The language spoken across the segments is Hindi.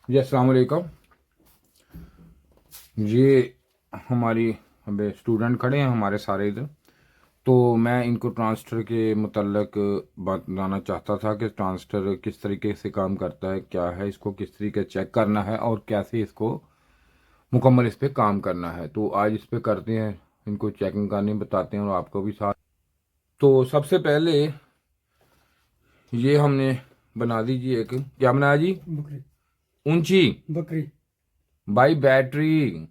जी अस्सलाम वालेकुम। ये हमारी अबे स्टूडेंट खड़े हैं हमारे सारे इधर, तो मैं इनको ट्रांजिस्टर के मुतल्लक बताना चाहता था कि ट्रांजिस्टर किस तरीके से काम करता है, क्या है, इसको किस तरीके से चेक करना है और कैसे इसको मुकम्मल इस पे काम करना है। तो आज इस पे करते हैं, इनको चेकिंग करनी बताते हैं और आपको भी साथ। तो सबसे पहले ये हमने बना दीजिए, एक क्या बनाया जी? बकरी। ऊंची बकरी। भाई बैटरी।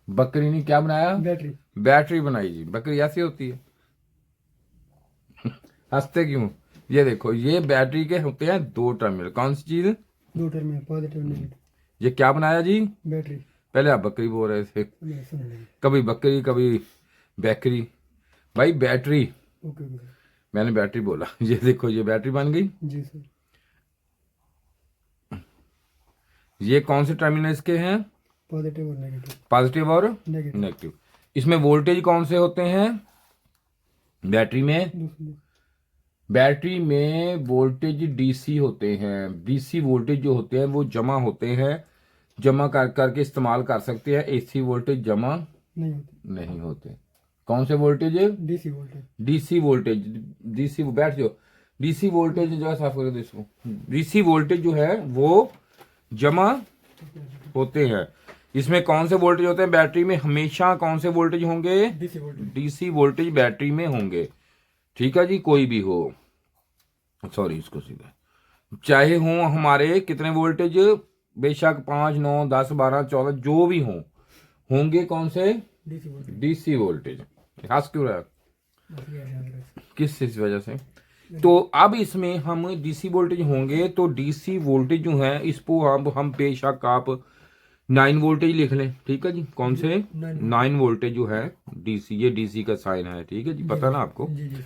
बकरी ने क्या बनाया? बैटरी। बैटरी बनाई जी। बकरी ऐसी होती है? हंसते क्यों? ये देखो, ये बैटरी के होते हैं दो टर्मिनल। कौन सी चीज? दो टर्मिनल, पॉजिटिव नेगेटिव। ये क्या बनाया जी? बैटरी। पहले आप बकरी बोल रहे थे, सुन लेंगे। कभी बकरी कभी बैकरी। भाई बैटरी, ओके ओके सर। मैंने बैटरी बोला। ये देखो, ये बैटरी बन गई। जी सर। ये कौन से टर्मिनल इसके हैं? पॉजिटिव और नेगेटिव। पॉजिटिव और नेगेटिव। नेगेटिव। इसमें वोल्टेज कौन से होते हैं बैटरी में? दूसरी। बैटरी में वोल्टेज डीसी होते हैं। डीसी वोल्टेज जो होते हैं वो जमा होते हैं, जमा कर करके इस्तेमाल कर सकते हैं। एसी वोल्टेज जमा नहीं होती। नहीं होते। कौन से voltage? DC voltage. DC voltage. DC बैठ जो डीसी वोल्टेज जो है, साफ कर दो इसको। डीसी वोल्टेज जो है वो जमा होते हैं। इसमें कौन से वोल्टेज होते हैं बैटरी में? हमेशा कौन से वोल्टेज होंगे? DC voltage. DC voltage battery में होंगे। ठीक है जी, कोई भी हो, सॉरी इसको सीधा, चाहे हो हमारे कितने वोल्टेज, बेशक 5 9 10 12 14 जो भी होंगे कौन से? DC voltage. DC voltage. हंस क्यों रहा है? बस ये याद रखें। किस वजह से? तो अब इसमें हम डीसी वोल्टेज होंगे, तो डीसी वोल्टेज जो है इसको अब हम बेशक आप 9 वोल्टेज लिख लें। ठीक है जी, कौन से? 9 वोल्टेज जो है डीसी, ये डीसी का साइन है। ठीक है जी, पता ना आपको। जी जी।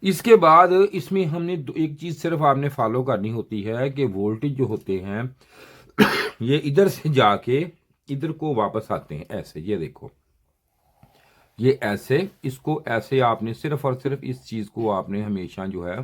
इसके बाद इसमें हमने एक चीज सिर्फ आपने फॉलो करनी होती है कि वोल्टेज जो होते हैं ये इधर से जाके इधर को वापस आते हैं ऐसे। ये देखो, ये ऐसे, इसको ऐसे आपने सिर्फ और सिर्फ इस चीज को आपने हमेशा जो है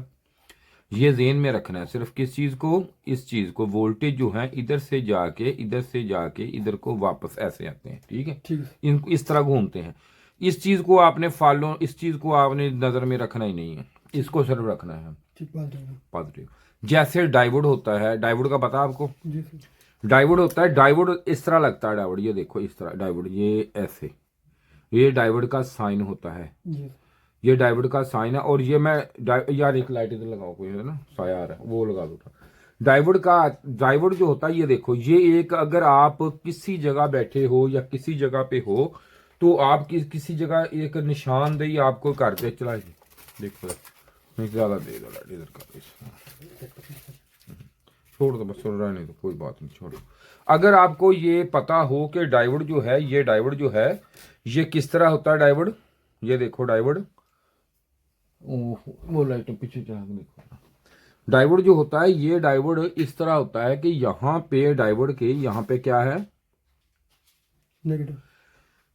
ये ज़हन में रखना है। सिर्फ किस चीज को? इस चीज को। वोल्टेज जो है इधर से जाके इधर को वापस ऐसे आते हैं। ठीक है, ठीक है। इन इस तरह घूमते हैं। इस चीज को आपने फॉलो, इस चीज को आपने नजर में रखना ही नहीं है, इसको सिर्फ रखना है ठीक, पॉजिटिव। पॉजिटिव। जैसे डायोड होता है, डायोड का पता आपको? जी सर। डायोड होता है, डायोड इस तरह लगता है। डायोड ये देखो, इस तरह डायोड, ये ऐसे, ये डायोड का साइन होता है। जी सर। ये डायोड का साइन है। और ये मैं यार एक लाइट इधर लगाओ, कोई है ना साया आ रहा है, वो लगा दो। डायोड जो होता है, ये देखो, ये एक, अगर आप किसी जगह बैठे हो या किसी जगह पे हो तो आप किसी जगह एक निशानदेही आपको कर दे। चला देखो, नहीं ज्यादा देगा लाइट इधर का, छोड़ दो बस, सुन रहा नहीं तो कोई बात नहीं, छोड़ो। अगर आपको ये पता हो कि डायोड जो है, ये डायोड जो है ये किस तरह होता है डायोड, ये देखो डायोड, वो लाइट पीछे चला के देखो। डायोड जो होता है, ये डायोड इस तरह होता है कि यहाँ पे डायोड के यहाँ पे क्या है? नेगेटिव।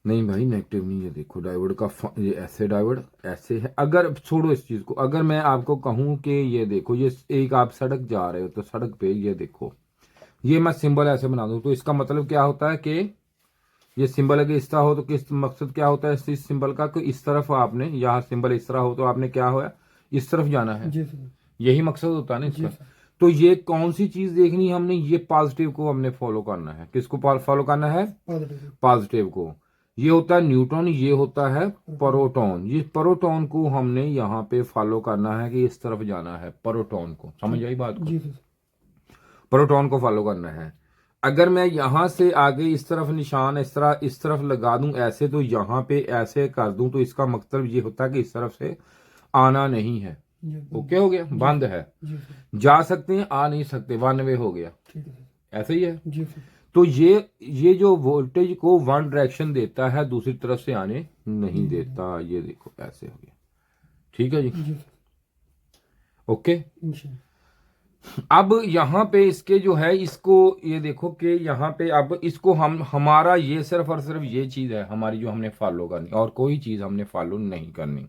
नहीं भाई, नेगेटिव नहीं। ये देखो डायोड का ये ऐसे डायोड ऐसे है। अगर छोड़ो इस चीज को, अगर मैं आपको कहूं कि ये देखो, ये एक आप सड़क जा रहे हो तो सड़क पे ये देखो, ये मैं सिंबल ऐसे बना दूं तो इसका मतलब क्या होता है कि ये सिंबल अगर इस तरह हो तो किस मकसद क्या होता है इस सिंबल का? कि इस तरफ आपने, यहाँ सिंबल इस तरह हो तो आपने क्या हुआ, इस तरफ जाना है। जी सर। यही मकसद होता है ना जी इसका। सर। तो ये कौन सी चीज देखनी है हमने? ये पॉजिटिव को हमने फॉलो करना है। किसको फॉलो करना है? पॉजिटिव। पॉजिटिव को। ये होता है न्यूट्रॉन, ये होता है प्रोटॉन। ये प्रोटॉन को हमने यहाँ पे फॉलो करना है कि इस तरफ जाना है। प्रोटॉन को समझ आई बात को? जी सर। प्रोटॉन को फॉलो करना है। अगर मैं यहां से आगे इस तरफ निशान इस तरफ लगा दूं ऐसे, तो यहाँ पे ऐसे कर दूं तो इसका मतलब ये होता है कि इस तरफ से आना नहीं है। ओके हो गया, बंद है। जी सर। जा सकते हैं, आ नहीं सकते, वन वे हो गया। ठीक है सर। ऐसे ही है। जी सर। तो ये जो वोल्टेज को वन डायरेक्शन देता है, दूसरी तरफ से आने नहीं देता। ये देखो ऐसे हो गया। ठीक है जी, जी सर। ओके। इंशाल्लाह। अब यहाँ पे इसके जो है, इसको ये देखो कि यहाँ पे अब इसको हम, हमारा ये सिर्फ और सिर्फ ये चीज है हमारी जो हमने फॉलो करनी, और कोई चीज हमने फॉलो नहीं करनी।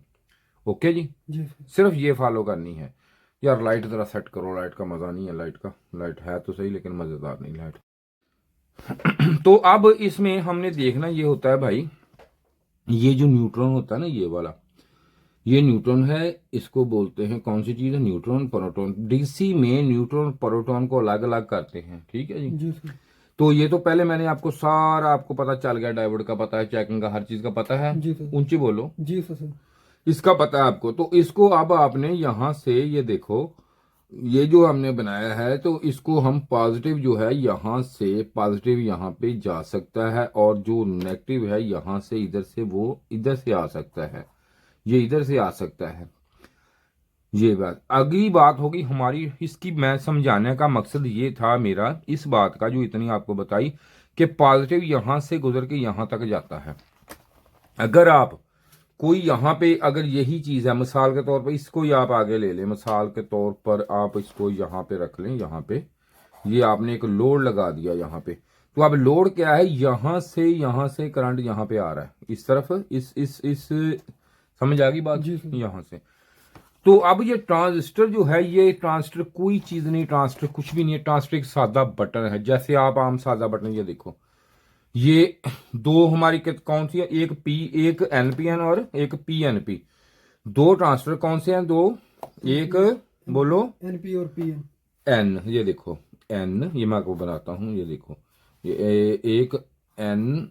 ओके जी, जी सर। सिर्फ ये फॉलो करनी है। यार लाइट जरा सेट करो, लाइट का मजा नहीं है, लाइट का, लाइट है तो सही लेकिन मजेदार नहीं लाइट। तो अब इसमें हमने देखना ये होता है भाई, ये जो न्यूट्रॉन होता है ना ये वाला, ये न्यूट्रॉन है, इसको बोलते हैं कौन सी चीज है, न्यूट्रॉन प्रोटॉन। डीसी में न्यूट्रॉन प्रोटॉन को अलग अलग करते हैं, ठीक है जी। जी सर। तो ये तो पहले मैंने आपको सारा आपको पता चल गया, डायोड का पता है, चेकिंग का हर चीज का पता है, जी सर। ऊंची बोलो, जी सर। इसका पता है आपको। तो इसको अब आपने यहां से ये देखो, ये जो हमने बनाया है तो इसको हम पॉजिटिव जो है यहां से पॉजिटिव यहां पे जा सकता है, और जो नेगेटिव है यहां से इधर से वो इधर से आ सकता है, ये इधर से आ सकता है। ये बात अगली बात होगी हमारी, इसकी मैं समझाने का मकसद ये था मेरा इस बात का जो इतनी आपको बताई कि पॉजिटिव यहां से गुजर के यहां तक जाता है। अगर आप कोई यहां पे अगर यही चीज है मिसाल के तौर पर, इसको ही आप आगे ले लें, मिसाल के तौर पर आप इसको यहां पे रख लें, यहां पे ये आपने एक लोड लगा दिया यहां पे, तो अब लोड क्या है, यहां से करंट यहां पे आ रहा है इस तरफ, इस समझ आ गई बात, जी सर। यहां से। तो अब ये ट्रांजिस्टर जो है, ये ट्रांजिस्टर कोई चीज नहीं, ट्रांजिस्टर कुछ भी नहीं है, ट्रांजिस्टर एक सादा बटन है, जैसे आप आम सादा बटन, ये देखो ये दो हमारी कौन सी है, एक एनपीएन और एक पीएनपी, दो ट्रांजिस्टर कौन से हैं, दो, एक बोलो एनपी और पीएन। एन, ये देखो एन, ये मैं आपको बनाता हूं, ये देखो ये एक एन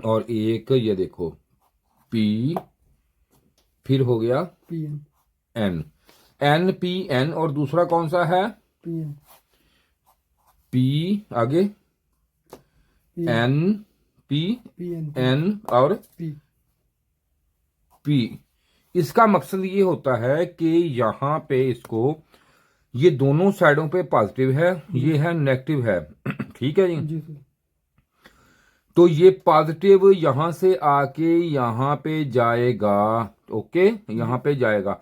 और एक ये देखो पी, फिर हो गया PN. N, N P N, और दूसरा कौन सा है, पीएन। पी, आगे एन पी पीएन। एन और पी। पी। इसका मकसद ये होता है कि यहां पे इसको, ये दोनों साइडों पे पॉजिटिव है, ये है नेगेटिव है, ठीक है जी। जी सर। तो ये पॉजिटिव यहां से आके यहां पे जाएगा, ओके, यहां पे जाएगा,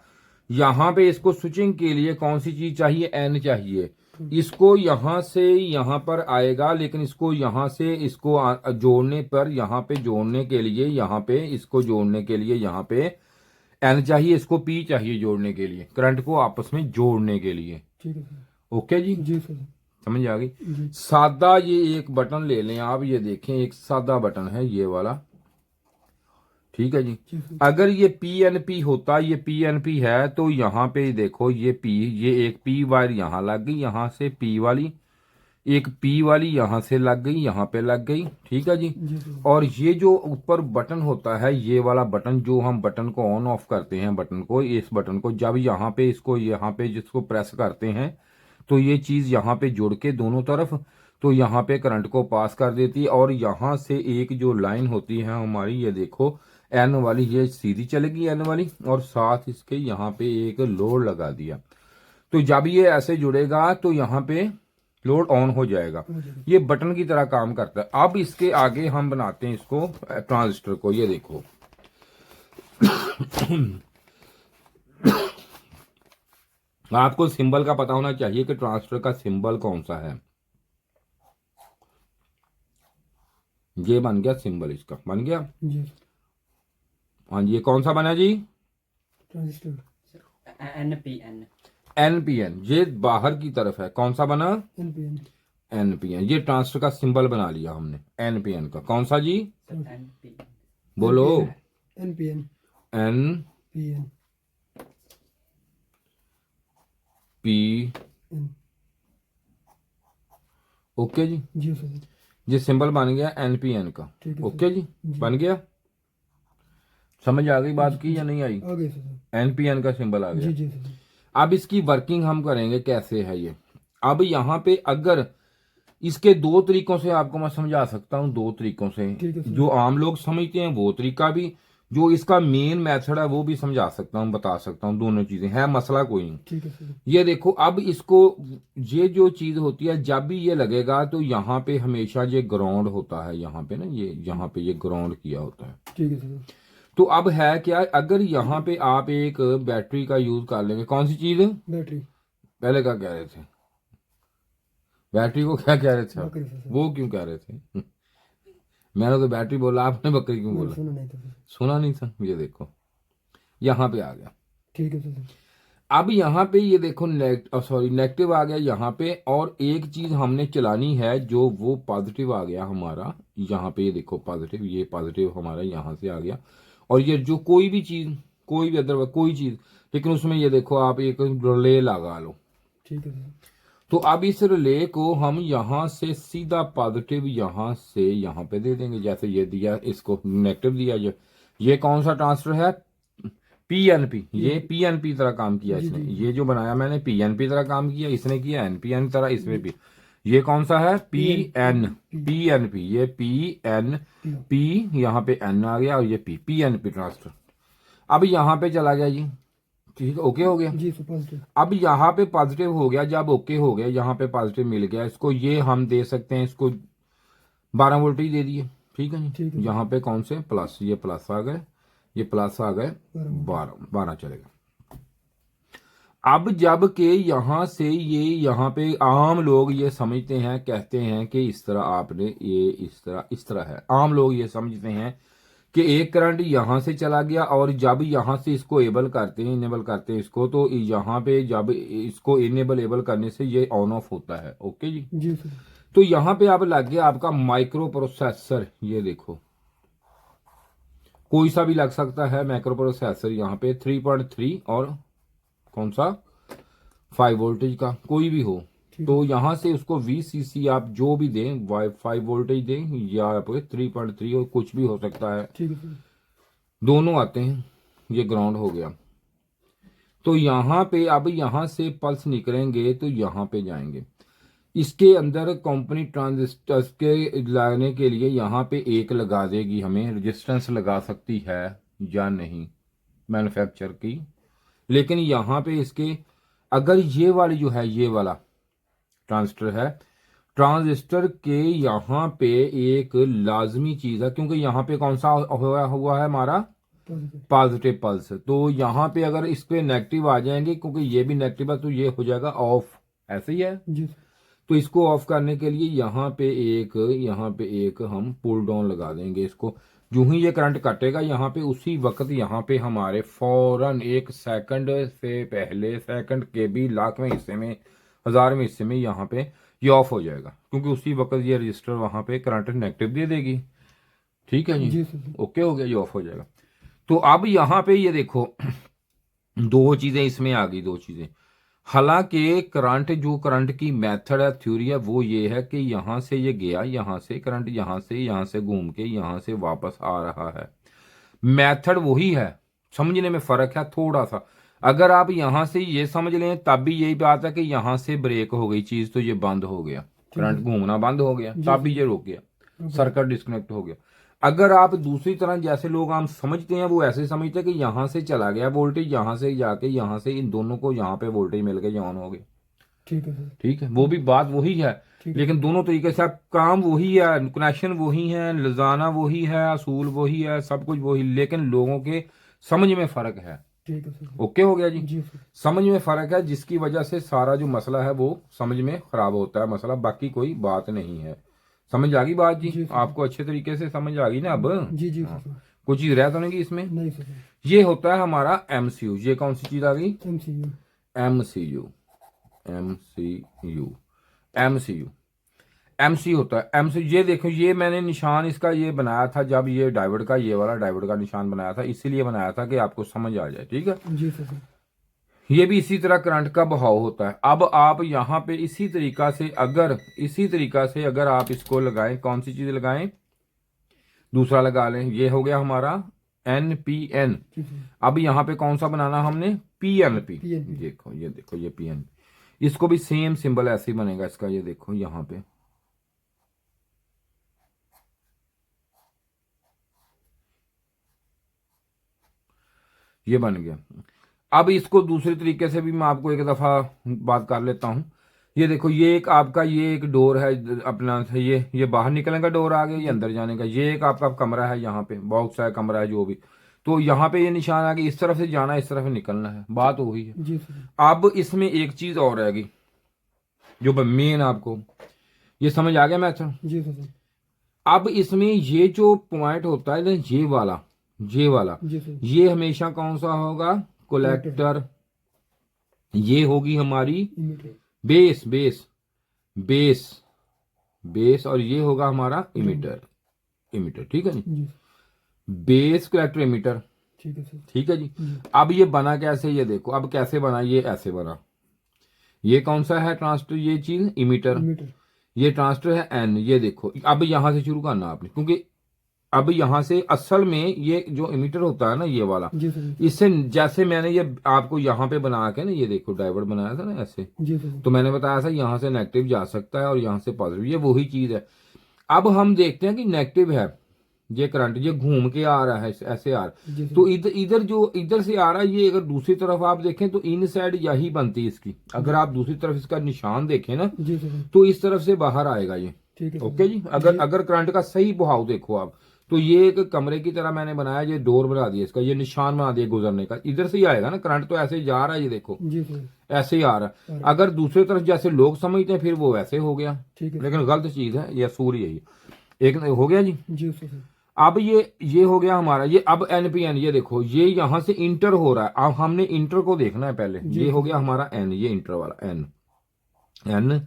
यहां पे इसको स्विचिंग के लिए कौन सी चीज चाहिए, एन चाहिए, इसको यहां से यहां पर आएगा, लेकिन इसको यहां से इसको जोड़ने पर, यहां पे जोड़ने के लिए, यहां पे इसको जोड़ने के लिए यहां पे एन चाहिए, इसको पी चाहिए जोड़ने के लिए, करंट को आपस में जोड़ने के लिए, ठीक है सर। ओके जी, जी सर। समझ आ गई। जी। सादा ये एक बटन ले लें आप, ये देखें एक सादा बटन है ये वाला, ठीक है जी। जी सर। अगर ये पीएनपी होता, ये पीएनपी है, तो यहाँ पे देखो ये पी, ये एक पी वायर यहाँ लग गई, यहाँ से पी वाली, एक पी वाली यहाँ से लग गई, यहाँ पे लग गई, ठीक है जी। जी सर। और ये जो ऊपर बटन होता है, ये वाला बटन, जो हम बटन को ऑन ऑफ करते हैं, बटन को, इस बटन को जब यहाँ पे इसको यहाँ पे जिसको प्रेस करते हैं, तो ये चीज यहाँ पे जुड़ के दोनों तरफ, तो यहाँ पे करंट को पास कर देती है, और यहाँ से एक जो लाइन होती है हमारी, ये देखो एन वाली, ये सीधी चलेगी एन वाली, और साथ इसके यहाँ पे एक लोड लगा दिया, तो जब ये ऐसे जुड़ेगा तो यहाँ पे लोड ऑन हो जाएगा, ये बटन की तरह काम करता है। अब इसके आगे हम बनाते हैं इसको ट्रांजिस्टर को, ये देखो आपको सिंबल का पता होना चाहिए कि ट्रांजिस्टर का सिंबल कौन सा है। ये बन गया सिंबल, इसका बन गया जी। हाँ जी। ये कौन सा बना जी, ट्रांजिस्टर। एनपीएन। एनपीएन, ये बाहर की तरफ है, कौन सा बना, एनपीएन। एनपीएन, ये ट्रांजिस्टर का सिंबल बना लिया हमने एनपीएन का, कौन सा जी, एनपीएन। बोलो, NPN. N PN. P, N. Okay जी, जी सर। ये सिंबल बन गया एनपीएन का, ठीक है ओके जी, बन गया। समझ आ गई बात की या नहीं आई, आ गई सर। एनपीएन का सिंबल आ गया। जी जी सर। अब इसकी वर्किंग हम करेंगे कैसे है ये। अब यहाँ पे अगर इसके दो तरीकों से आपको मैं समझा सकता हूँ, दो तरीकों से, ठीक है सर। जो आम लोग समझते हैं वो तरीका भी, जो इसका मेन मेथड है वो भी समझा सकता हूँ, बता सकता हूँ, दोनों चीजें है, मसला कोई नहीं। ठीक है सर। ये देखो अब इसको, ये जो चीज होती है जब भी ये लगेगा तो यहाँ पे हमेशा ये ग्राउंड होता है, यहाँ पे ना, ये यहाँ पे ये ग्राउंड किया होता है। ठीक है सर। तो अब है क्या, अगर यहाँ पे आप एक बैटरी का यूज कर लेंगे, कौन सी चीज, बैटरी। पहले क्या कह रहे थे, बैटरी को क्या कह रहे थे आप? बकरी सर। वो क्यों कह रहे थे मैंने तो बैटरी बोला, आपने बकरी क्यों बोला? सुना नहीं था सर। सुना नहीं था। ये देखो यहाँ पे आ गया। ठीक है सर। अब यहाँ पे ये देखो नेगेटिव आ गया यहाँ पे, और एक चीज हमने चलानी है जो वो पॉजिटिव आ गया हमारा यहाँ पे, ये देखो पॉजिटिव, ये पॉजिटिव हमारा यहाँ से आ गया। और ये जो कोई भी चीज, कोई भी अदर कोई चीज, लेकिन उसमें ये देखो आप एक रिले लगा लो। ठीक है सर। तो अब इस रिले को हम यहाँ से सीधा पॉजिटिव यहाँ से यहाँ पे दे देंगे, जैसे ये दिया, इसको नेगेटिव दिया। ये कौन सा ट्रांसफर है? पीएनपी। ये पीएनपी तरह काम किया इसने, ये जो बनाया मैंने पीएनपी तरह काम किया, इसने किया एनपीएन तरह, इसमें भी। ये कौन सा है? पीएनपी। ये पी यहाँ पे एन आ गया, और ये पीएनपी ट्रांसफर। अब यहाँ पे चला गया जी, ठीक है, ओके हो गया जी सर, पॉजिटिव। अब यहाँ पे पॉजिटिव हो गया, जब ओके हो गया, यहाँ पे पॉजिटिव मिल गया, इसको ये हम दे सकते हैं, इसको 12 वोल्टेज दे दिए, ठीक है ठीक जी। है। यहाँ पे कौन से प्लस, ये प्लस आ गए, ये प्लस आ गए, 12 चलेगा। अब जब के यहाँ से ये यहाँ पे आम लोग ये समझते हैं, कहते हैं कि इस तरह आपने ये इस तरह है, आम लोग ये समझते हैं कि एक करंट यहां से चला गया, और जब यहां से इसको इनेबल करते हैं इसको, तो यहाँ पे जब इसको एबल करने से ये ऑन ऑफ होता है। ओके जी। जी सर। तो यहाँ पे अब लग गया आपका माइक्रो प्रोसेसर, ये देखो कोई सा भी लग सकता है माइक्रो प्रोसेसर, यहाँ पे 3.3 और कौन सा 5 वोल्टेज का कोई भी हो। तो यहाँ से उसको VCC आप जो भी दें, 5 वोल्टेज दें या आप 3.3 और कुछ भी हो सकता है, ठीक है सर। दोनों आते हैं। ये ग्राउंड हो गया। तो यहाँ पे अब यहाँ से पल्स निकलेंगे तो यहाँ पे जाएंगे, इसके अंदर कंपनी ट्रांजिस्टर के लगाने के लिए यहाँ पे एक लगा देगी, हमें रेजिस्टेंस लगा सकती है या नहीं मैन्युफैक्चर की। लेकिन यहाँ पे इसके अगर ये वाली जो है, ये वाला ट्रांजिस्टर है, ट्रांजिस्टर के यहाँ पे एक लाजमी चीज है, क्योंकि यहाँ पे कौन सा हुआ है हमारा पॉजिटिव पल्स, तो यहाँ पे अगर इस पे नेगेटिव आ जाएंगे, क्योंकि ये भी नेगेटिव है, तो ये हो जाएगा ऑफ, ऐसे ही है जी। तो इसको ऑफ करने के लिए यहाँ पे एक हम पुल डाउन लगा देंगे इसको। जो ही ये करंट कटेगा यहाँ पे, उसी वक्त यहाँ पे हमारे फौरन 1 सेकंड से पहले, सेकंड के भी लाखवें हिस्से में, 1000वें हिस्से में यहाँ पे ये ऑफ हो जाएगा, क्योंकि उसी वक्त ये रजिस्टर वहां पे करंट नेगेटिव दे देगी। ठीक है जी, ओके हो गया, ये ऑफ हो जाएगा। तो अब यहाँ पे ये देखो दो चीजें इसमें आ गई, दो चीजें। हालांकि करंट की मेथड है, थ्योरी है, वो ये है कि यहां से ये गया, यहां से करंट यहां से घूम के यहां से वापस आ रहा है, मेथड वही है, समझने में फर्क है थोड़ा सा। अगर आप यहां से ये समझ लें तब भी यही बात है कि यहां से ब्रेक हो गई चीज, तो ये बंद हो गया, करंट घूमना बंद हो गया, तब भी ये रुक गया, सर्किट डिस्कनेक्ट हो गया। अगर आप दूसरी तरह जैसे लोग हम समझते हैं, वो ऐसे समझते हैं कि यहां से चला गया वोल्टेज, यहां से जाके यहां से इन दोनों को यहाँ पे वोल्टेज मिल गया, ऑन हो गया। ठीक है सर। ठीक है, वो भी बात वही है, लेकिन दोनों तरीके से आप काम वही है, कनेक्शन वही है, लजाना वही है, असूल वही है, सब कुछ वही, लेकिन लोगों के समझ में फर्क है। ठीक है सर। ओके हो गया जी, जी सर। समझ में फर्क है, जिसकी वजह से सारा जो मसला है वो समझ में खराब होता है मसला, बाकी कोई बात नहीं है। समझ आ गई बात जी आपको अच्छे तरीके से समझ आ गई ना अब? जी जी हाँ। सर। कोई चीज रह तो नहीं इसमें? नहीं सर। ये होता है हमारा एमसीयू। ये कौन सी चीज आ गई? MCU. MCU MCU MCU MC होता है एमसी। ये देखो, ये मैंने निशान इसका ये बनाया था जब ये डायोड का, ये वाला डायोड का निशान बनाया था, इसीलिए बनाया था कि आपको समझ आ जाए। ठीक है जी सर। ये भी इसी तरह करंट का बहाव होता है। अब आप यहाँ पे इसी तरीका से अगर आप इसको लगाएं, कौन सी चीज लगाएं, दूसरा लगा लें, ये हो गया हमारा NPN। अब यहाँ पे कौन सा बनाना हमने? PNP। देखो ये PNP, इसको भी सेम सिंबल ऐसे ही बनेगा इसका, ये देखो यहाँ पे ये बन गया। अब इसको दूसरे तरीके से भी मैं आपको एक दफा बात कर लेता हूं। ये देखो, ये एक आपका ये एक डोर है अपना, ये बाहर निकलने का डोर आ गया, ये अंदर जाने का, ये एक आपका कमरा है, यहाँ पे बॉक्स है, कमरा है, जो भी, तो यहाँ पे ये निशान आ गया, इस तरफ से जाना, इस तरफ निकलना है, बात वही है जी। अब इसमें एक चीज और रहेगी जो मेन आपको ये समझ आ गया मैथड? जी सर। अब इसमें ये जो पॉइंट होता है ना, ये वाला जी सर। ये हमेशा कौन सा होगा? कलेक्टर ये होगी हमारी emitter. Base base base base, और ये होगा हमारा इमीटर। इमीटर, ठीक है जी। जी बेस कलेक्टर इमीटर, ठीक है सर। ठीक है जी। जी अब ये बना कैसे, ये देखो अब कैसे बना, ये ऐसे बना। ये कौन सा है ट्रांसटर, ये चीज इमीटर। इमीटर। ये ट्रांसटर है एन, ये देखो अब यहां से शुरू करना आपने, क्योंकि अब यहां से असल में ये जो इमीटर होता है ना ये वाला, जी सर। इससे जैसे मैंने ये आपको यहाँ पे बना के ना, ये देखो डायोड बनाया था ना ऐसे, जी सर। तो मैंने बताया था यहाँ से नेगेटिव जा सकता है और यहाँ से पॉजिटिव, ये वही चीज है। अब हम देखते हैं कि नेगेटिव है ये करंट, ये घूम के आ रहा है ऐसे आ रहा जी है, सर। तो इधर इधर जो इधर से आ रहा है, ये अगर दूसरी तरफ आप देखें तो इन साइड यही बनती है इसकी, अगर आप दूसरी तरफ इसका निशान देखें ना, जी सर। तो इस तरफ से बाहर आएगा ये। ठीक है सर। ओके जी, अगर करंट का सही बहाव देखो आप, तो ये एक कमरे की तरह मैंने बनाया, ये डोर बना दिया इसका, ये निशान बना दिया गुजरने का, इधर से ही आएगा ना करंट, तो ऐसे ही जा रहा है, ये देखो जी सर। ऐसे ही आ रहा है। अगर दूसरी तरफ जैसे लोग समझते हैं फिर वो वैसे हो गया, ठीक है लेकिन गलत चीज है, ये सूर्य है ये। एक हो गया जी। जी सर। अब ये हो गया हमारा, ये अब एनपीएन, ये देखो ये यहां से इंटर हो रहा है, अब हमने इंटर को देखना है पहले। ये हो गया हमारा एन, ये इंटर वाला एन एन,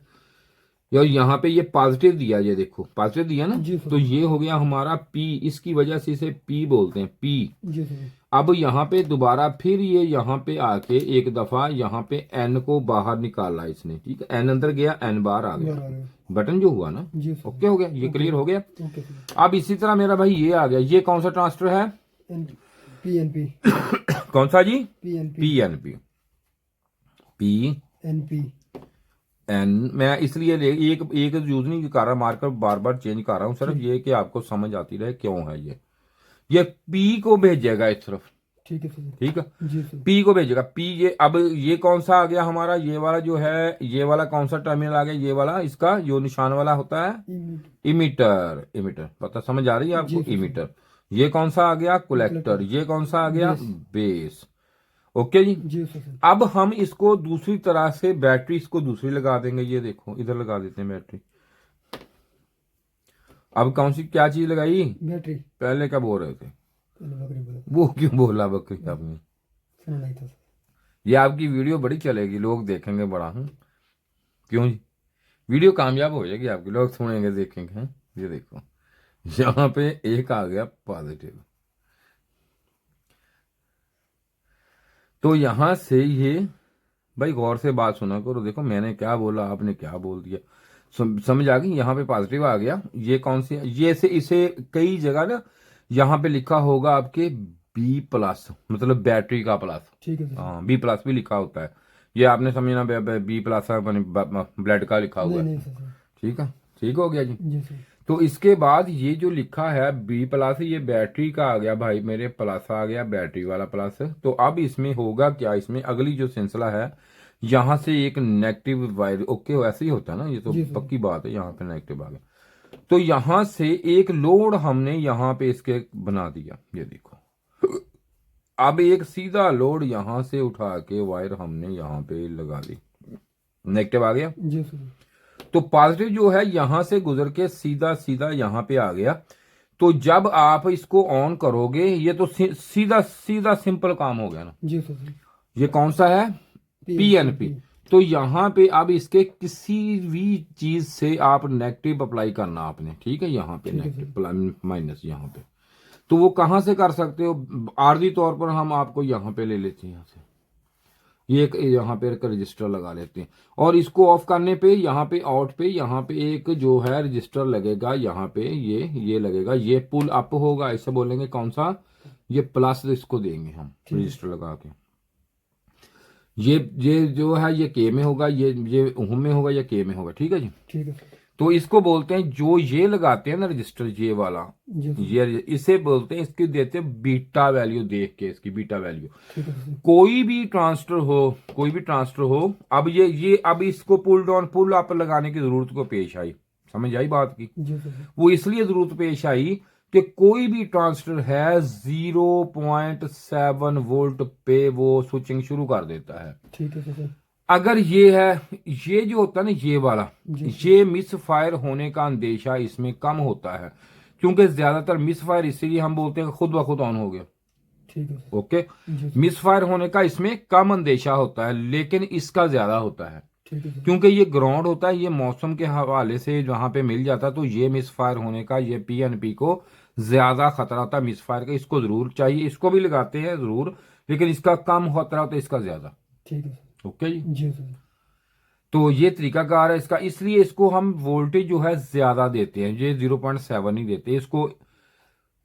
और यहाँ पे ये पॉजिटिव दिया, ये देखो पॉजिटिव दिया ना, जी सर। तो ये हो गया हमारा पी, इसकी वजह से इसे पी बोलते हैं, पी। जी सर। अब यहाँ पे दोबारा फिर ये यहाँ पे आके एक दफा यहाँ पे एन को बाहर निकाला इसने, ठीक है, एन अंदर गया एन बाहर आ गया, बाहर आ गया। बटन जो हुआ ना, जी सर। ओके हो गया, ये क्लियर हो गया। Okay sir. अब इसी तरह मेरा भाई ये आ गया, ये कौन सा ट्रांसफर है, पीएनपी। कौन सा जी, PNP. PNP, P NP. N. मैं इसलिए एक एक यूज नहीं कर रहा, मार्कर बार बार चेंज कर रहा हूँ, सिर्फ ये कि आपको समझ आती रहे क्यों है ये पी को भेजेगा इस तरफ, ठीक है सर। ठीक है, जी सर। पी को भेजेगा, पी ये अब ये कौन सा आ गया हमारा, ये वाला जो है, ये वाला कौन सा टर्मिनल आ गया, ये वाला, इसका जो निशान वाला होता है इमीटर। इमीटर। इमीटर पता समझ आ रही है आपको, इमीटर। ये कौन सा आ गया, कलेक्टर। ये कौन सा आ गया, बेस। ओके जी। जी सर। अब हम इसको दूसरी तरह से बैटरी इसको दूसरी लगा देंगे, ये देखो इधर लगा देते हैं बैटरी। अब कौन सी क्या चीज लगाई, बैटरी। पहले क्या बोल रहे थे, बकरी बोला। वो क्यों बोला बकरी आपने, सुना नहीं था सर। ये आपकी वीडियो बड़ी चलेगी, लोग देखेंगे बड़ा। क्यों जी, वीडियो कामयाब हो जाएगी आपकी, लोग सुनेंगे देखेंगे। ये देखो यहाँ पे एक आ गया पॉजिटिव, तो यहां से ये भाई गौर से बात सुना करो, देखो मैंने क्या बोला आपने क्या बोल दिया, समझ आ गई। यहाँ पे पॉजिटिव आ गया, ये कौन सी, ये से इसे कई जगह ना यहाँ पे लिखा होगा आपके बी प्लस, मतलब बैटरी का प्लस, ठीक है सर। हाँ बी प्लस भी लिखा होता है, ये आपने समझना बी प्लस ब्लड का लिखा हुआ नहीं है, नहीं सर। ठीक है, ठीक हो गया जी। जी सर। तो इसके बाद ये जो लिखा है बी प्लस, ये बैटरी का आ गया भाई मेरे, प्लस आ गया बैटरी वाला प्लस। तो अब इसमें होगा क्या, इसमें अगली जो सिलसिला है, यहां से एक नेगेटिव वायर, ओके वैसे ही होता है ना, ये तो पक्की बात है, यहाँ पे नेगेटिव आ गया, तो यहां से एक लोड हमने यहाँ पे इसके बना दिया, ये देखो। अब एक सीधा लोड यहां से उठा के वायर हमने यहाँ पे लगा दी, नेगेटिव आ गया। जी सर। तो पॉजिटिव जो है यहां से गुजर के सीधा सीधा यहां पे आ गया, तो जब आप इसको ऑन करोगे, ये तो सीधा सीधा सिंपल काम हो गया ना। जी सर। ये कौन सा है, पीएनपी। तो यहां पे अब इसके किसी भी चीज से आप नेगेटिव अप्लाई करना आपने, ठीक है, यहाँ पे नेगेटिव माइनस यहाँ पे, तो वो कहां से कर सकते हो, आर्जी तौर पर हम आपको यहाँ पे ले लेते हैं, यहाँ से ये एक यहाँ पे एक रजिस्टर लगा लेते हैं, और इसको ऑफ करने पे यहाँ पे आउट पे यहाँ पे एक जो है रजिस्टर लगेगा, यहाँ पे ये लगेगा, ये पुल अप होगा, ऐसे बोलेंगे कौन सा, ये प्लस इसको देंगे हम रजिस्टर लगा के, ये जो है ये के में होगा, ये ओम में होगा, या के में होगा, ठीक है जी। ठीक है सर। तो इसको बोलते हैं, जो ये लगाते हैं ना रजिस्टर, ये वाला, ये इसे बोलते हैं, इसकी देते हैं बीटा वैल्यू, देख के इसकी बीटा वैल्यू। ठीक है सर। कोई भी ट्रांसफर हो, अब ये अब इसको पुल डाउन पुल अप लगाने की जरूरत को पेश आई, समझ आई बात की। जी सर। वो इसलिए जरूरत पेश आई कि कोई भी ट्रांसफर है 0.7 वोल्ट पे वो स्विचिंग शुरू कर देता है। ठीक है सर। अगर ये है, ये जो होता है ना ये वाला, ये मिस फायर होने का अंदेशा इसमें कम होता है, क्योंकि ज्यादातर मिस फायर इसीलिए हम बोलते हैं खुद ब खुद ऑन हो गया, ठीक है सर। ओके, जी सर। मिस फायर होने का इसमें कम अंदेशा होता है, लेकिन इसका ज्यादा होता है, ठीक है सर। क्योंकि ये ग्राउंड होता है, ये मौसम के हवाले से जहां पे मिल जाता है, तो ये मिस फायर होने का, ये पीएनपी को ज्यादा खतरा होता है मिस फायर का। इसको जरूर चाहिए, इसको भी लगाते हैं जरूर, लेकिन इसका कम खतरा होता है, इसका ज्यादा। ठीक है सर। ओके जी, जी सर। तो ये तरीकाकार है इसका, इसलिए इसको हम वोल्टेज जो है ज्यादा देते हैं, ये 0.7 ही देते हैं इसको।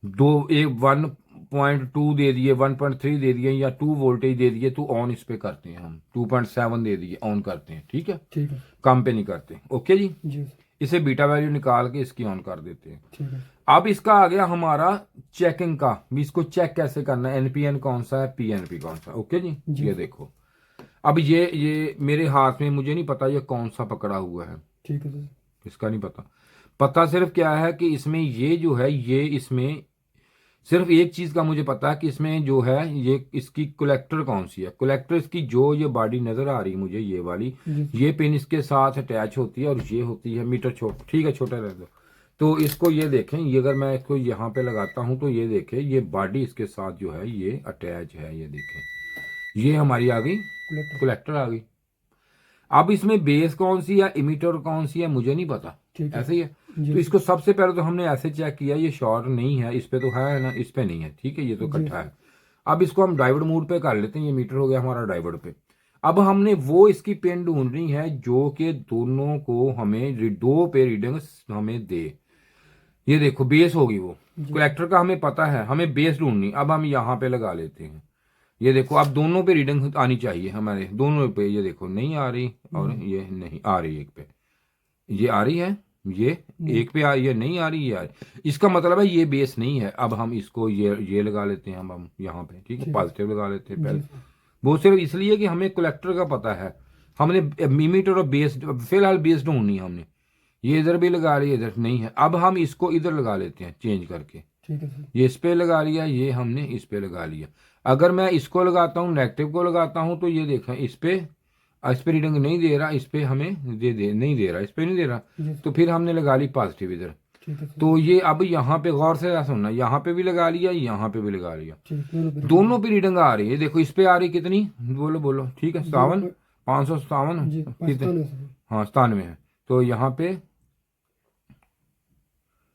दो एक 1.2 दे दिए, 1.3 दे दिए, या 2 वोल्टेज दे दिए, तो ऑन इस पे करते हैं हम। 2.7 दे दिए, ऑन करते हैं, ठीक है, ठीक है। कम पे नहीं करते। ओके जी, जी सर। इसे बीटा वैल्यू निकाल के इसकी ऑन कर देते हैं। ठीक है। अब इसका आ गया हमारा चेकिंग का, भी इसको चेक कैसे करना है, एनपीएन कौन सा है, पीएनपी कौन सा है। ओके जी, जी। ये देखो, अब ये मेरे हाथ में, मुझे नहीं पता ये कौन सा पकड़ा हुआ है, ठीक है सर। इसका नहीं पता। पता सिर्फ क्या है कि इसमें ये जो है, ये इसमें सिर्फ एक चीज का मुझे पता है कि इसमें जो है, ये इसकी कलेक्टर कौन सी है, कलेक्टर इसकी जो ये बॉडी नजर आ रही है मुझे, ये वाली, जी। ये पिन इसके साथ अटैच होती है, और ये होती है मीटर छोटा, ठीक है, छोटा रह दो। तो इसको ये देखें, ये अगर मैं इसको यहाँ पे लगाता हूं, तो ये देखें, ये बॉडी इसके साथ जो है ये अटैच है, ये देखें, ये हमारी आ गई कलेक्टर। कलेक्टर आ गई। अब इसमें बेस कौन सी है, इमीटर कौन सी है, मुझे नहीं पता, ठीक है। ऐसे ही है। जी। तो इसको सबसे पहले तो हमने ऐसे चेक किया, ये शॉर्ट नहीं है, इस पे तो है ना, इस पे नहीं है, ठीक है, ये तो जी। इकट्ठा है। अब इसको हम डायोड मोड पे कर लेते हैं, ये मीटर हो गया हमारा डायोड पे। अब हमने वो इसकी पिन ढूंढनी है जो कि दोनों को हमें दो पे रीडिंग हमें दे। ये देखो बेस होगी वो, जी। कलेक्टर का हमें पता है, हमें बेस ढूंढनी। अब हम यहाँ पे लगा लेते हैं, ये देखो, अब दोनों पे रीडिंग आनी चाहिए हमारे, दोनों पे, ये देखो नहीं आ रही, और ये नहीं आ रही, एक पे ये आ रही है, ये एक पे ये नहीं आ रही, ये आ रही, इसका मतलब है ये बेस नहीं है। अब हम इसको ये लगा लेते हैं, हम यहाँ पे, ठीक है, पॉजिटिव लगा लेते हैं पहले। वो सिर्फ इसलिए कि हमें कलेक्टर का पता है, हमने मीटर और बेस, फिलहाल बेस ढूंढनी है हमने। ये इधर भी लगा रही है, इधर नहीं है, अब हम इसको इधर लगा लेते हैं चेंज करके, ठीक है सर। ये इस पे लगा लिया, ये हमने इस पे लगा लिया। अगर मैं इसको लगाता हूँ, नेगेटिव को लगाता हूँ, तो ये देखें, इस पे रीडिंग नहीं दे रहा, इस पे हमें दे नहीं दे रहा, इस पे नहीं दे रहा, तो फिर हमने लगा ली पॉजिटिव इधर। ठीक है सर। तो ये अब यहाँ पे गौर से सुनना, यहाँ पे भी लगा लिया, यहाँ पे भी लगा लिया, ठीक, दोनों पे रीडिंग आ रही है। देखो इस पे आ रही कितनी, बोलो बोलो, ठीक है, 57, 557 जी, कितने, 95 सर। हाँ 97 है, तो यहाँ पे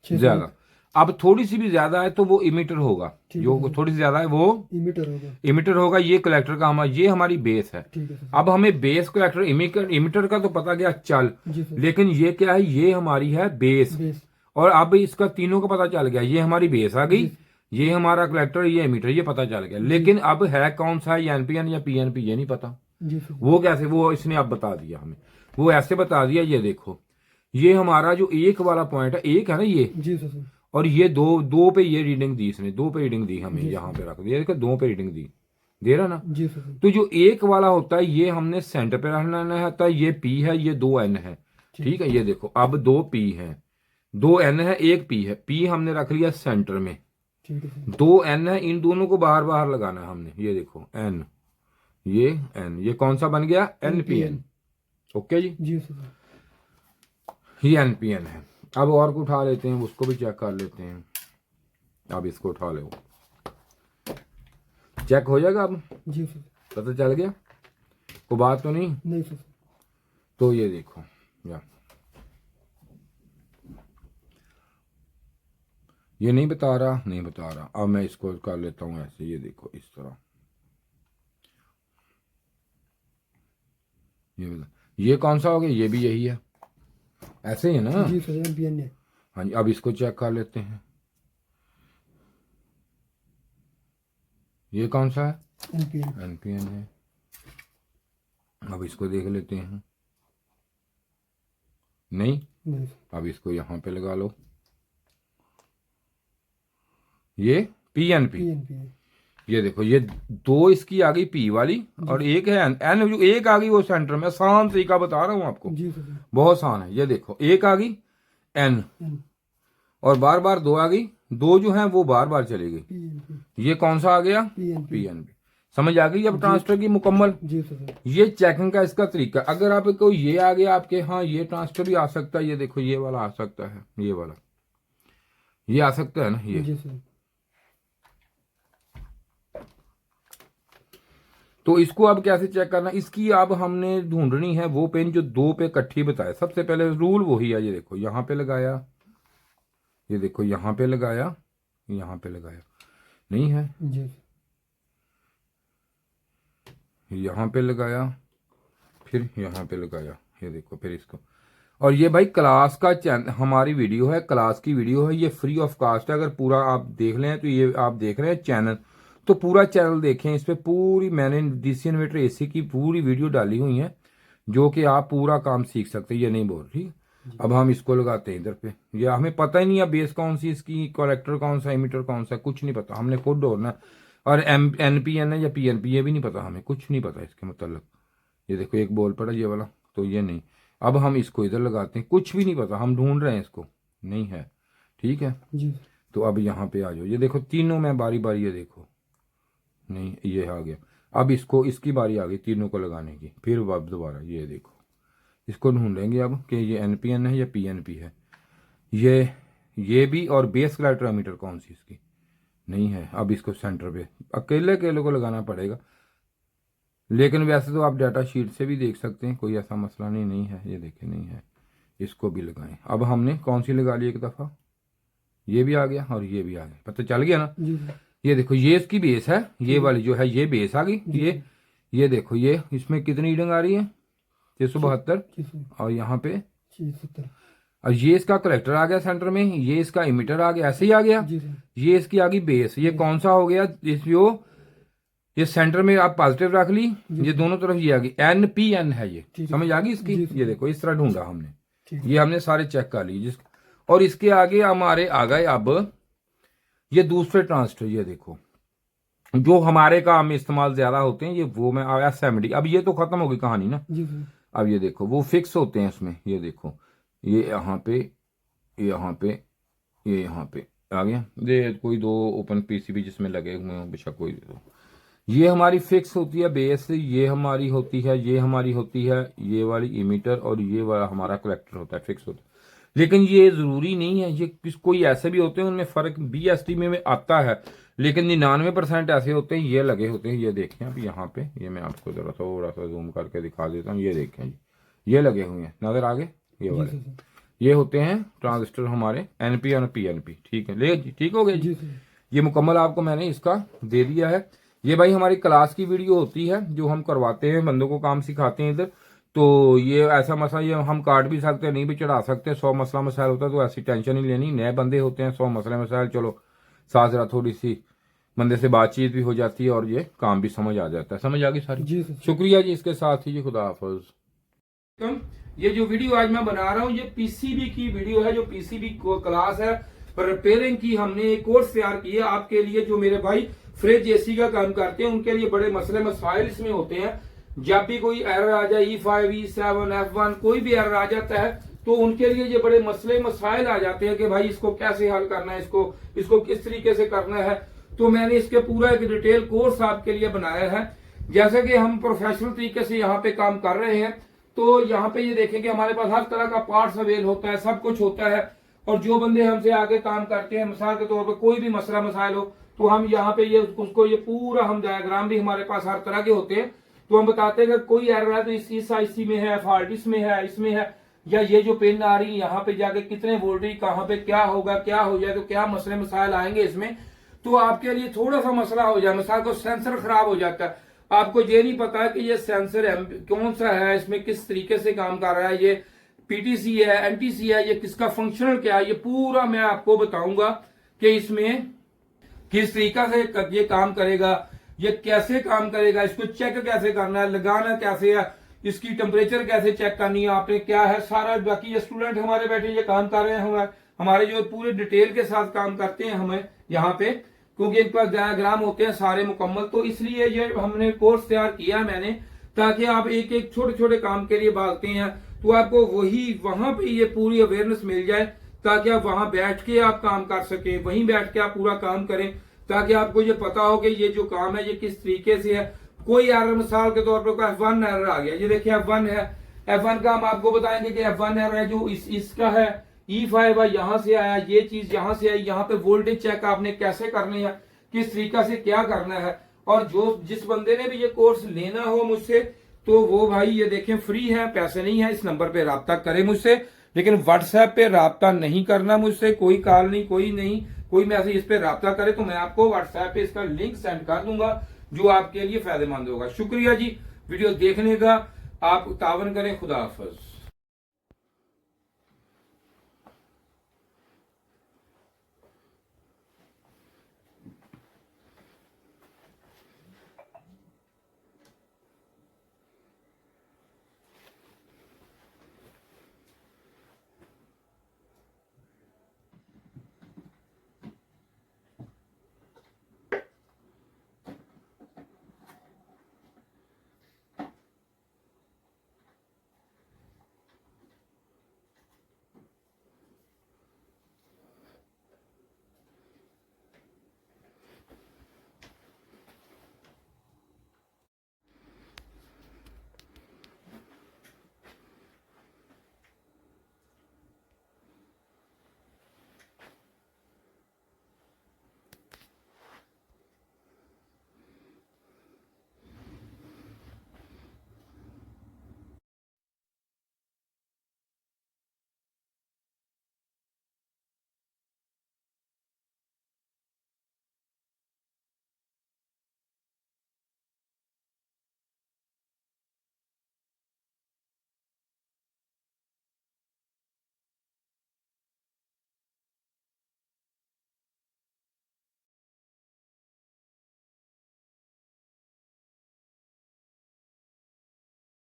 600 ज्यादा। अब थोड़ी सी भी ज्यादा है तो वो इमीटर होगा, ठीक जो है सर। थोड़ी सी ज्यादा है वो इमीटर होगा। इमीटर होगा। ये कलेक्टर का हमारा, ये हमारी बेस है। ठीक है सर। अब हमें बेस कलेक्टर इमीटर का तो पता गया चल, जी सर। लेकिन ये क्या है, ये हमारी है बेस, बेस। और अब इसका तीनों का पता चल गया, ये हमारी बेस आ गई, जी। ये हमारा कलेक्टर, ये इमीटर, ये पता चल गया। लेकिन अब है कौन सा है, एनपीएन या पीएनपी, ये नहीं पता। जी सर। वो कैसे, वो इसने अब बता दिया हमें, वो ऐसे बता दिया, ये देखो, ये हमारा जो एक वाला पॉइंट है, एक है ना ये, जी सर। और ये दो पे ये रीडिंग दी इसने, दो पे रीडिंग दी हमें, जी यहाँ पे रख दिया, देखो दो पे रीडिंग दी, दे रहा ना। जी सर। तो जो एक वाला होता है, ये हमने सेंटर पे रखना होता है, ये पी है, ये 2 एन है, ठीक है। ये देखो अब 2 पी है, 2 एन है, 1 पी है, पी हमने रख लिया सेंटर में, ठीक है सर। 2 एन है, इन दोनों को बाहर बाहर लगाना है हमने। ये देखो एन, ये एन, ये कौन सा बन गया, एनपीएन। ओके जी, जी सर। ये एनपीएन है। अब और को उठा लेते हैं, उसको भी चेक कर लेते हैं। अब इसको उठा लो, चेक हो जाएगा। अब जी सर। पता चल गया, कोई बात तो नहीं। नहीं सर। तो ये देखो, या ये नहीं बता रहा, नहीं बता रहा। अब मैं इसको कर लेता हूं ऐसे, ये देखो इस तरह, ये कौन सा हो गया, ये भी यही है, ऐसे ही है ना। जी सर, एनपीएन है। हाँ जी, अब इसको चेक कर लेते हैं, ये कौन सा है, एनपीएन। एनपीएन है। अब इसको देख लेते हैं, नहीं। नहीं सर। अब इसको यहां पे लगा लो, ये पीएनपी, पीएनपी है। ये देखो, ये 2 इसकी आ गई पी वाली, और एक है एन, एन जो एक आ गई वो सेंटर में। आसान तरीका बता रहा हूं आपको, जी सर। बहुत आसान है। ये देखो एक आ गई एन, एन। और बार बार 2 आ गई, 2 जो है वो बार बार चली गई। पीएनपी। ये कौन सा आ गया, पीएनपी। पीएनपी। समझ आ गई अब ट्रांसफर की मुकम्मल। जी सर। ये चेकिंग का इसका तरीका। अगर आपको ये आ गया आपके, हाँ ये ट्रांसफर भी आ सकता है, ये देखो ये वाला आ सकता है, ये वाला ये आ सकता है ना, ये जी सर। तो इसको अब कैसे चेक करना, इसकी अब हमने ढूंढनी है वो पेन जो 2 पे इकट्ठी बताए। सबसे पहले रूल वही है, ये देखो यहाँ पे लगाया, ये देखो यहाँ पे लगाया, यहाँ पे लगाया, नहीं है, जी यहाँ पे लगाया, फिर यहाँ पे लगाया, ये देखो फिर इसको। और ये भाई क्लास का चैनल, हमारी वीडियो है, क्लास की वीडियो है, ये फ्री ऑफ कास्ट है। अगर पूरा आप देख लें तो ये आप देख रहे हैं चैनल, तो पूरा चैनल देखें। इस पे पूरी मैंने डीसी इन्वर्टर एसी की पूरी वीडियो डाली हुई है, जो कि आप पूरा काम सीख सकते हैं, ये नहीं बोल रही। अब हम इसको लगाते हैं इधर पे, ये हमें पता ही नहीं है बेस कौन सी, इसकी कलेक्टर कौन सा, इमीटर कौन सा, कुछ नहीं पता, हमने खुद ढूंढना। और एनपीएन है या पीएनपी ये भी नहीं पता, हमें कुछ नहीं पता इसके मतलब। ये देखो एक बोल पड़ा ये वाला, तो ये नहीं। अब हम इसको इधर लगाते हैं, कुछ भी नहीं पता, हम ढूंढ रहे हैं इसको, नहीं है, ठीक है जी तो अब यहाँ पे आ जाओ, ये देखो तीनों में बारी बारी, ये देखो नहीं ये आ गया। अब इसको, इसकी बारी आ गई तीनों को लगाने की, फिर अब दोबारा ये देखो, इसको ढूंढेंगे अब कि ये एनपीएन है या पीएनपी है, ये भी। और बेस कलेक्टरोमीटर कौन सी इसकी, नहीं है। अब इसको सेंटर पे अकेले अकेले को लगाना पड़ेगा, लेकिन वैसे तो आप डाटा शीट से भी देख सकते हैं, कोई ऐसा मसला नहीं है। ये देखें नहीं है, इसको भी लगाएं। अब हमने कौन सी लगा ली एक दफ़ा, ये भी आ गया और ये भी आ गया, पता चल गया ना। जी ये देखो ये इसकी बेस है, ये वाली जो है ये बेस आ गई। ये देखो ये इसमें कितनी रीडिंग आ रही है, 672, और यहाँ पे 670। और ये इसका कलेक्टर आ गया सेंटर में, ये इसका इमीटर आ गया, ऐसे ही आ गया। जी सर। ये इसकी आ गई बेस, ये कौन सा हो गया, ये सेंटर में आप पॉजिटिव रख ली, ये दोनों तरफ ये आ गई, एनपीएन है ये, समझ आ गई इसकी। ये देखो इस तरह ढूंढा हमने, ये हमने सारे चेक कर लिए। और इसके आगे हमारे आ गए अब ये दूसरे ट्रांजिस्टर, ये देखो जो हमारे काम में इस्तेमाल ज्यादा होते हैं, ये वो में आया एसएमडी। अब ये तो खत्म हो गई कहानी ना। जी सर। अब ये देखो वो फिक्स होते हैं इसमें, ये देखो ये यहाँ पे, यहाँ पे, ये यहाँ पे आ गया। ये कोई 2 ओपन पीसीबी जिसमें लगे हुए हों बेशक कोई दो, ये हमारी फिक्स होती है बेस, ये हमारी होती है, ये हमारी होती है, ये वाली इमीटर, और ये वाला हमारा कलेक्टर होता है, फिक्स होता है। लेकिन ये जरूरी नहीं है, ये कोई ऐसे भी होते हैं उनमें फर्क बीएसटी में आता है, लेकिन 99% ऐसे होते हैं ये लगे होते हैं। ये देखें अब यहाँ पे, ये मैं आपको जरा थोड़ा सा जूम करके दिखा देता हूँ, ये देखें जी, ये लगे हुए हैं, नजर आगे, ये वाले ये होते हैं ट्रांजिस्टर हमारे एनपी और पीएनपी, ठीक है। ले ठीक हो गया जी। ये मुकम्मल आपको मैंने इसका दे दिया है। ये भाई हमारी क्लास की वीडियो होती है जो हम करवाते हैं, बंदों को काम सिखाते हैं इधर। तो ये ऐसा मसला, ये हम काट भी सकते हैं, नहीं भी चढ़ा सकते, 100 मसला मसाइल होता है, तो ऐसी टेंशन नहीं लेनी। नए बंदे होते हैं, 100 मसले मसाइल, चलो साथ जरा थोड़ी सी बंदे से बातचीत भी हो जाती है और ये काम भी समझ आ जाता है। समझ आ गई सारी जी। शुक्रिया जी। इसके साथ ही जी खुदा हाफिज। ये जो वीडियो आज मैं बना रहा हूँ ये पीसीबी की वीडियो है, जो पीसीबी क्लास है रिपेयरिंग की, हमने एक कोर्स तैयार किया आपके लिए। जो मेरे भाई फ्रिज एसी का काम करते हैं उनके लिए बड़े मसले मसाइल इसमें होते हैं। जब भी कोई एरर आ जाए, E5, E7, F1 कोई भी एरर आ जाता है तो उनके लिए ये बड़े मसले मसाइल आ जाते हैं कि भाई इसको कैसे हल करना है, इसको किस तरीके से करना है। तो मैंने इसके पूरा एक डिटेल कोर्स आपके लिए बनाया है। जैसे कि हम प्रोफेशनल तरीके से यहाँ पे काम कर रहे हैं, तो यहाँ पे ये देखेंगे हमारे पास हर तरह का पार्ट्स अवेल होता है, सब कुछ होता है। और जो बंदे हमसे आगे काम करते हैं, मिसाल के तौर पर कोई भी मसला मसाइल हो, तो हम यहाँ पे ये उसको ये पूरा हम डायग्राम भी हमारे पास हर तरह के होते हैं। तो हम बताते हैं कि कोई एरर है तो इस आईसी में है, फॉल्ट इसमें है, इसमें है, या ये जो पिन आ रही है यहाँ पे जाके कितने वोल्टेज, कहाँ पे क्या होगा, क्या हो जाए, तो क्या मसले मसाइल आएंगे इसमें। तो आपके लिए थोड़ा सा मसला हो जाए, मिसाल को सेंसर खराब हो जाता है, आपको ये नहीं पता कि ये सेंसर कौन सा है, इसमें किस तरीके से काम कर रहा है, ये पीटीसी है, एनटीसी है, ये किसका फंक्शनल क्या है, ये पूरा मैं आपको बताऊंगा कि इसमें किस तरीका से ये काम करेगा, ये कैसे काम करेगा, इसको चेक कैसे करना है, लगाना कैसे है, इसकी टेम्परेचर कैसे चेक करनी है आपने, क्या है सारा। बाकी ये स्टूडेंट हमारे बैठे ये काम कर रहे हैं, हमारे जो पूरे डिटेल के साथ काम करते हैं हमें यहाँ पे, क्योंकि इनके पास डायग्राम होते हैं सारे मुकम्मल। तो इसलिए ये हमने कोर्स तैयार किया मैंने, ताकि आप एक एक छोटे छोटे काम के लिए भागते हैं तो आपको वहां पे ये पूरी अवेयरनेस मिल जाए, ताकि आप वहां बैठ के आप काम कर सके, वहीं बैठ के आप पूरा काम करें, ताकि आपको ये पता हो कि ये जो काम है ये किस तरीके से है। कोई एरर मिसाल के तौर पर F1 एरर आ गया, ये देखिए F1 है, F1 का हम आपको बताएंगे कि F1 एरर है जो इसका है, E5 है, यहाँ से आया, ये चीज यहाँ से आई, यहाँ पे वोल्टेज चेक आपने कैसे करनी है, किस तरीका से क्या करना है। और जो जिस बंदे ने भी ये कोर्स लेना हो मुझसे, तो वो भाई ये देखें फ्री है, पैसे नहीं है। इस नंबर पे राब्ता करें मुझसे, लेकिन व्हाट्सएप पे राब्ता नहीं करना मुझसे, कोई कॉल नहीं, कोई नहीं, कोई मैसेज। इस पे राब्ता करे तो मैं आपको व्हाट्सएप पे इसका लिंक सेंड कर दूंगा, जो आपके लिए फायदेमंद होगा। शुक्रिया जी वीडियो देखने का, आप तावन करें। खुदा हाफिज।